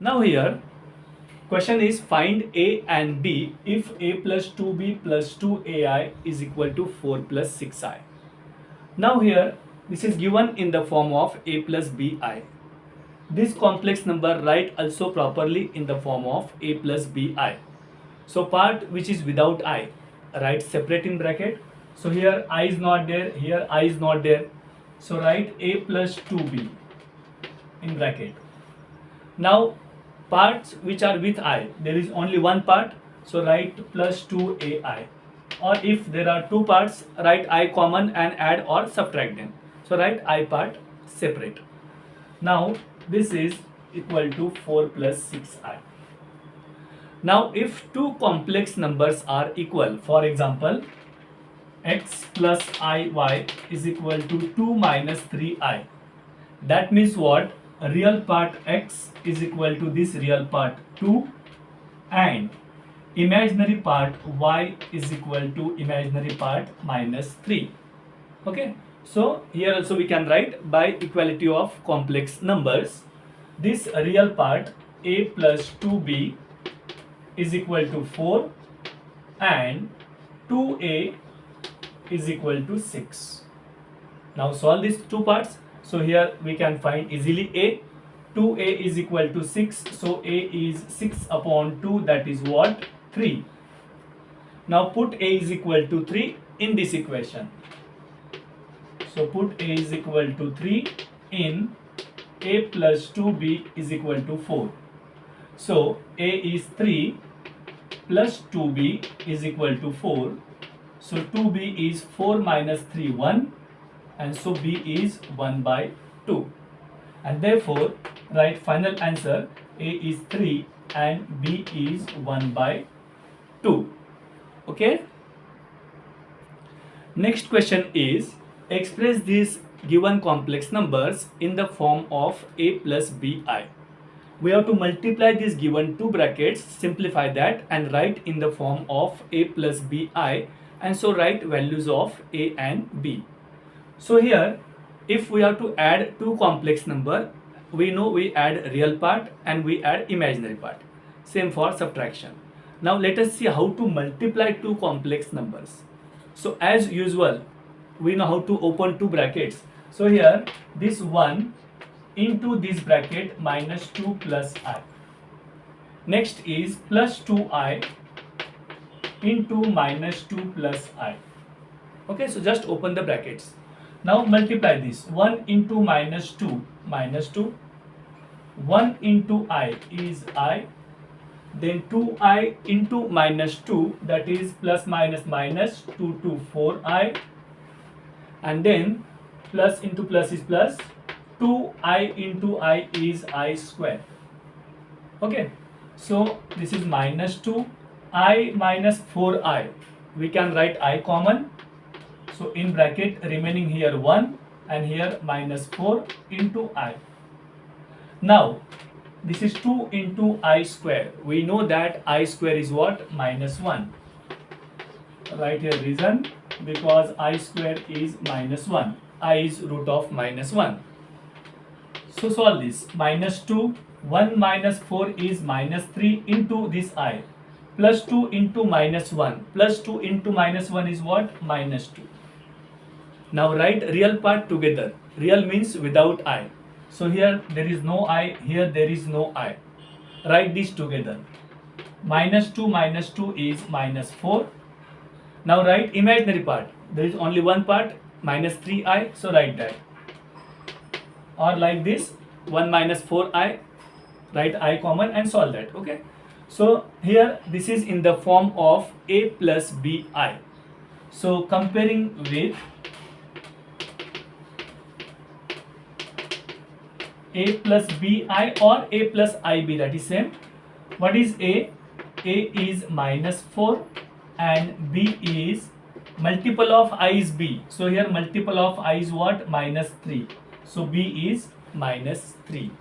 Now here question is find A and B if A plus 2B plus 2AI is equal to 4 plus 6I. Now here this is given in the form of A plus BI. This complex number write also properly in the form of A plus BI. So part which is without I, write separate in bracket. So here I is not there, here I is not there. So write A plus 2B in bracket. Now parts which are with I, there is only one part, so write plus 2AI. Or if there are two parts, write I common and add or subtract them. So write I part separate. Now this is equal to 4 plus 6I. Now if two complex numbers are equal, for example, x plus iy is equal to 2 minus 3I. That means what? Real part x is equal to this real part 2 and imaginary part y is equal to imaginary part minus 3. Okay, so here also we can write by equality of complex numbers, this real part a plus 2b is equal to 4 and 2a is equal to 6. Now solve these two parts. So here we can find easily a. 2a is equal to 6. So a is 6 upon 2, that is what? 3. Now put a is equal to 3 in this equation. So put a is equal to 3 in a plus 2b is equal to 4. So a is 3 plus 2b is equal to 4. So 2b is 4 minus 3, 1. And so b is 1 by 2. And therefore, write final answer a is 3 and b is 1 by 2. Okay. Next question is express these given complex numbers in the form of a plus bi. We have to multiply these given two brackets, simplify that and write in the form of a plus bi, and so write values of a and b. So here if we have to add two complex number, we know we add real part and we add imaginary part. Same for subtraction. Now let us see how to multiply two complex numbers. So as usual, we know how to open two brackets. So here this 1 into this bracket minus 2 plus I. Next is plus 2I into minus 2 plus I. Okay, so just open the brackets. Now multiply this. 1 into minus 2, minus 2. 1 into I is I. Then 2I into minus 2, that is plus minus minus 2 to 4I. And then plus into plus is plus. 2I into I is I square. Okay. So this is minus 2. I minus 4I. We can write I common. So in bracket remaining here 1 and here minus 4 into I. Now this is 2 into I square. We know that I square is what? Minus 1. Write here reason, because I square is minus 1. I is root of minus 1. So solve this. Minus 2, 1 minus 4 is minus 3 into this I. Plus 2 into minus 1. Plus 2 into minus 1 is what? Minus 2. Now write real part together. Real means without I. So here there is no I, here there is no I. Write this together. Minus 2 is minus 4. Now write imaginary part. There is only one part, minus 3I. So write that. Or like this, 1 minus 4I. Write I common and solve that. Okay. So here this is in the form of a plus bi. So comparing with a plus bi or a plus ib, that is same. What is a? A is minus 4 and b is multiple of I is b. So here multiple of I is what? Minus 3. So b is minus 3.